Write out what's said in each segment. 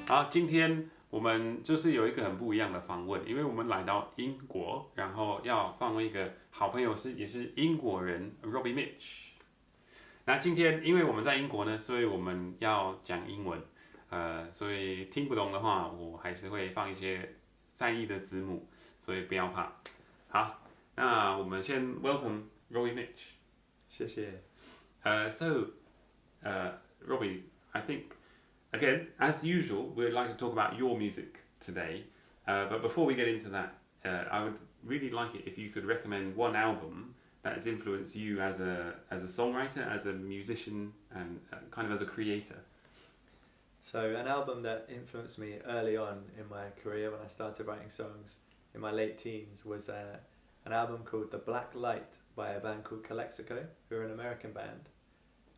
好，今天我们就是有一个很不一样的访问，因为我们来到英国，然后要访问一个好朋友也是英国人 Robi Mitch。那今天因为我们在英国呢，所以我们要讲英文，所以听不懂的话，我还是会放一些翻译的字幕，所以不要怕。好，那我们先 welcome Robi Mitch。谢谢。Robbie, I think, again, as usual, we'd like to talk about your music today. But before we get into that, I would really like it if you could recommend one album that has influenced you as a songwriter, as a musician, and kind of as a creator. So an album that influenced me early on in my career when I started writing songs in my late teens was an album called The Black Light by a band called Calexico, who are an American band.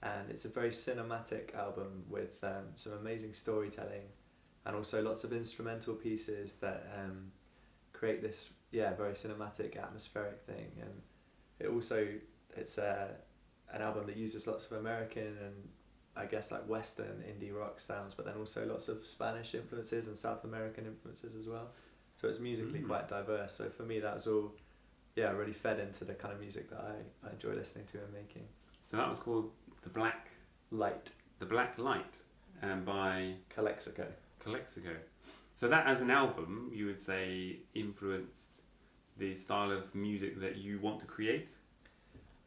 And it's a very cinematic album with some amazing storytelling and also lots of instrumental pieces that create this very cinematic atmospheric thing. And it's an album that uses lots of American and I guess like Western indie rock sounds, but then also lots of Spanish influences and South American influences as well. So it's musically quite diverse. So for me that was all really fed into the kind of music that I enjoy listening to and making. So that was called The Black Light. The Black Light, by Calexico. Calexico. So that, as an album, you would say influenced the style of music that you want to create?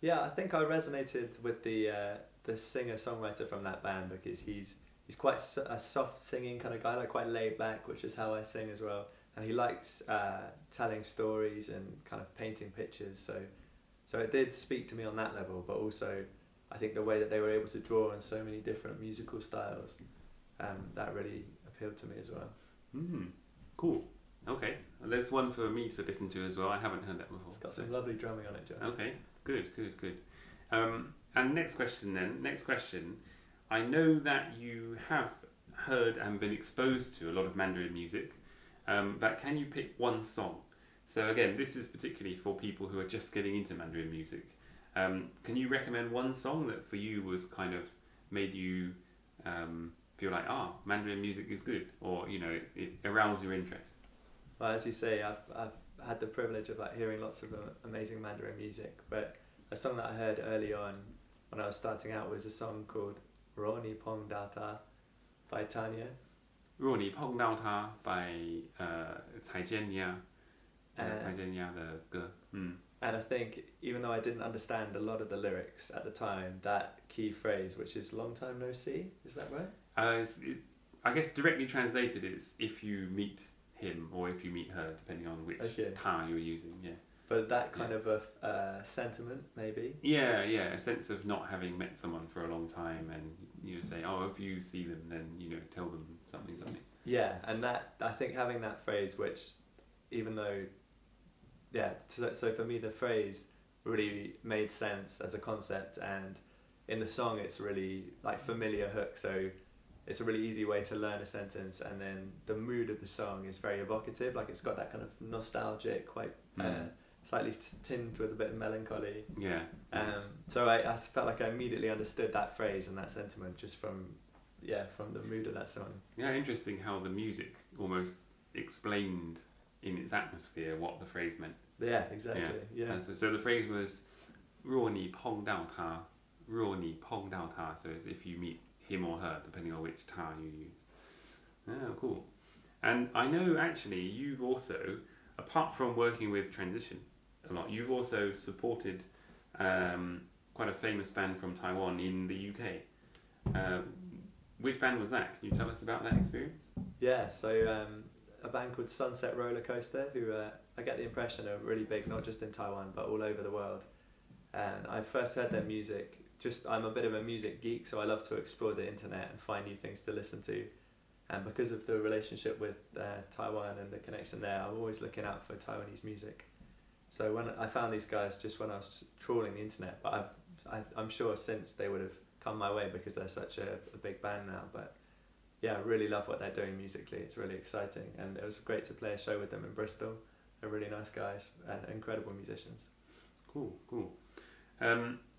Yeah, I think I resonated with the singer-songwriter from that band because he's quite a soft singing kind of guy, like quite laid back, which is how I sing as well. And he likes telling stories and kind of painting pictures. So it did speak to me on that level, but also I think the way that they were able to draw on so many different musical styles, that really appealed to me as well. Cool. Okay. There's one for me to listen to as well. I haven't heard that before. It's got some lovely drumming on it, John. Okay. Good. And next question. I know that you have heard and been exposed to a lot of Mandarin music, but can you pick one song? So again, this is particularly for people who are just getting into Mandarin music. Can you recommend one song that for you was kind of made you feel like, Mandarin music is good, or it aroused your interest? Well, as you say, I've had the privilege of hearing lots of amazing Mandarin music, but a song that I heard early on when I was starting out was a song called Roni Pong Dao Ta by Tanya. 若你碰到他 by 蔡健雅的歌。And I think, even though I didn't understand a lot of the lyrics at the time, that key phrase, which is long time no see, is that right? I guess directly translated is if you meet him or if you meet her, depending on which ta you're using, yeah. But that kind of a sentiment, maybe? Yeah, a sense of not having met someone for a long time and say, if you see them, then, tell them something. Yeah, and that, I think having that phrase, which even though... so for me the phrase really made sense as a concept, and in the song it's really like familiar hook, so it's a really easy way to learn a sentence, and then the mood of the song is very evocative, like it's got that kind of nostalgic, quite slightly tinged with a bit of melancholy. So I felt like I immediately understood that phrase and that sentiment just from the mood of that song. Yeah, interesting how the music almost explained in its atmosphere what the phrase meant. Yeah, exactly. Yeah. So the phrase was 若你碰到他 so it's if you meet him or her, depending on which ta you use. Oh, cool. And I know actually you've also, apart from working with transition a lot, you've also supported quite a famous band from Taiwan in the UK. Which band was that? Can you tell us about that experience? Yeah, so a band called Sunset Roller Coaster, who I get the impression are really big, not just in Taiwan, but all over the world. And I first heard their music, I'm a bit of a music geek, so I love to explore the internet and find new things to listen to. And because of the relationship with Taiwan and the connection there, I'm always looking out for Taiwanese music. So when I found these guys just when I was trawling the internet, but I'm sure since they would have come my way because they're such a big band now. But yeah, I really love what they're doing musically. It's really exciting, and it was great to play a show with them in Bristol. They're really nice guys and incredible musicians. Cool.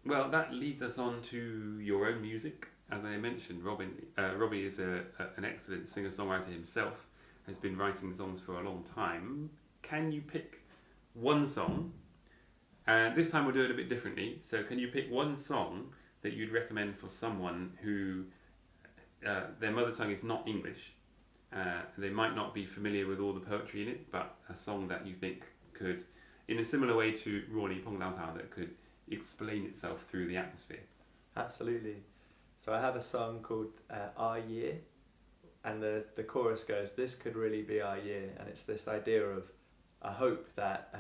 Well, that leads us on to your own music. as I mentioned, Robbie is an excellent singer-songwriter himself, has been writing songs for a long time. Can you pick one song, and this time we'll do it a bit differently, so can you pick one song that you'd recommend for someone who their mother tongue is not English, they might not be familiar with all the poetry in it, but a song that you think could, in a similar way to Ruoli Pong Lao Tao, that could explain itself through the atmosphere? Absolutely. So I have a song called Our Year, and the chorus goes, "This could really be our year," and it's this idea of a hope that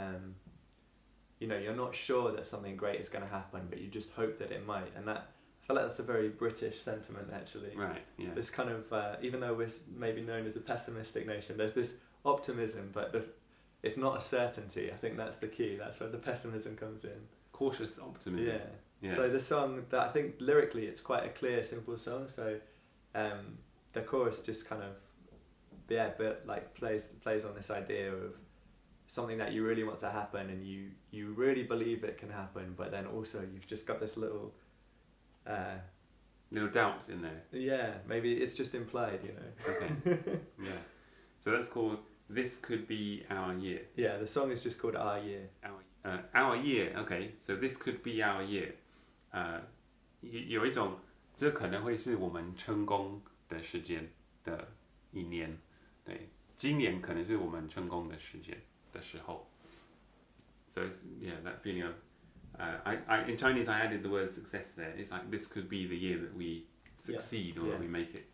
you're not sure that something great is going to happen, but you just hope that it might, and that I feel like that's a very British sentiment, actually. Right. Yeah. This kind of even though we're maybe known as a pessimistic nation, there's this optimism, but it's not a certainty. I think that's the key. That's where the pessimism comes in. Cautious optimism. Yeah. Yeah. So the song, that I think lyrically it's quite a clear, simple song. So the chorus just kind of plays on this idea of something that you really want to happen, and you really believe it can happen, but then also you've just got this little doubt in there. Yeah, maybe it's just implied, Okay. Yeah. So that's called "This Could Be Our Year." Yeah, the song is just called Our Year. Our year. Okay. So this could be our year. 有一种这可能会是我们成功的时间的一年。对，今年可能是我们成功的时间的时候。So it's, that feeling of in Chinese I added the word success there. It's like this could be the year that we succeed or that we make it.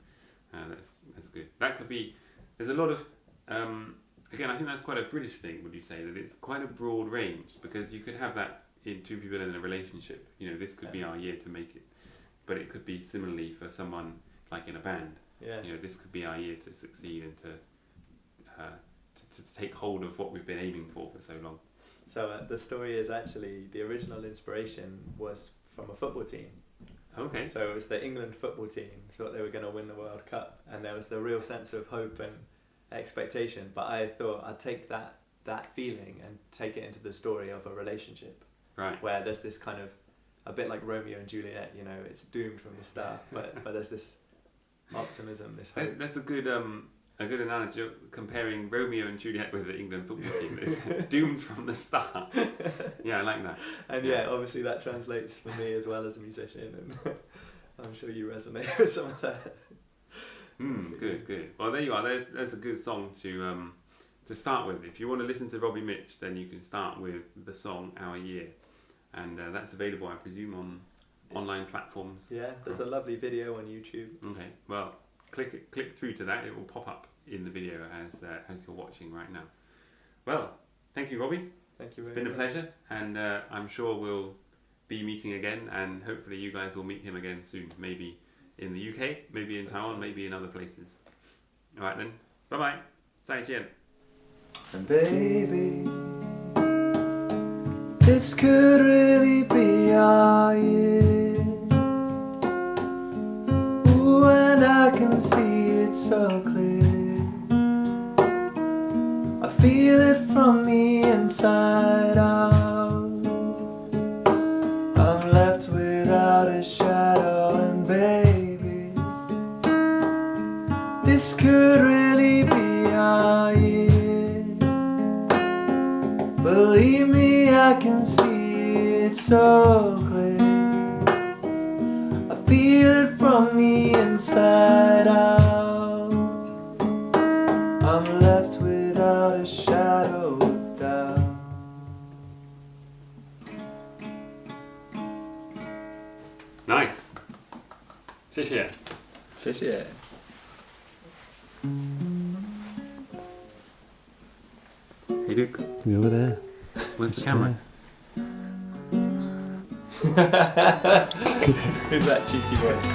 That's good. That could be. There's a lot of again, I think that's quite a British thing. Would you say that it's quite a broad range, because you could have that in two people in a relationship. This could be our year to make it, but it could be similarly for someone like in a band. Yeah. This could be our year to succeed and to take hold of what we've been aiming for so long. So the story is actually the original inspiration was from a football team. Okay. So it was the England football team thought they were going to win the World Cup, and there was the real sense of hope and expectation. But I thought I'd take that feeling and take it into the story of a relationship. Right. Where there's this kind of a bit like Romeo and Juliet. It's doomed from the start, but there's this optimism, this hope. That's a good analogy, comparing Romeo and Juliet with the England football team. It's doomed from the start. Yeah, I like that. And obviously that translates for me as well as a musician, and I'm sure you resonate with some of that. Good. Well, there you are. There's a good song to start with. If you want to listen to Robi Mitch, then you can start with the song Our Year, and that's available, I presume, on online platforms. Yeah, there's a lovely video on YouTube. Okay, well, click through to that. It will pop up in the video as you're watching right now. Well, thank you, Robbie. Thank you very much. It's been a pleasure, and I'm sure we'll be meeting again, and hopefully you guys will meet him again soon. Maybe in the UK, maybe in Taiwan, maybe in other places. All right then. Bye bye. 再见. And baby, this could really be our year. Ooh, and I can see it so clear. I feel it from the inside out. I'm left without a shadow, and baby, this could really be our year. Believe me, I can see it so clear. I feel it from the inside out. I'm left without a shadow of doubt. Nice. 谢谢. 谢谢. Hey Luke, We over there. where's the camera? Who's that cheeky voice?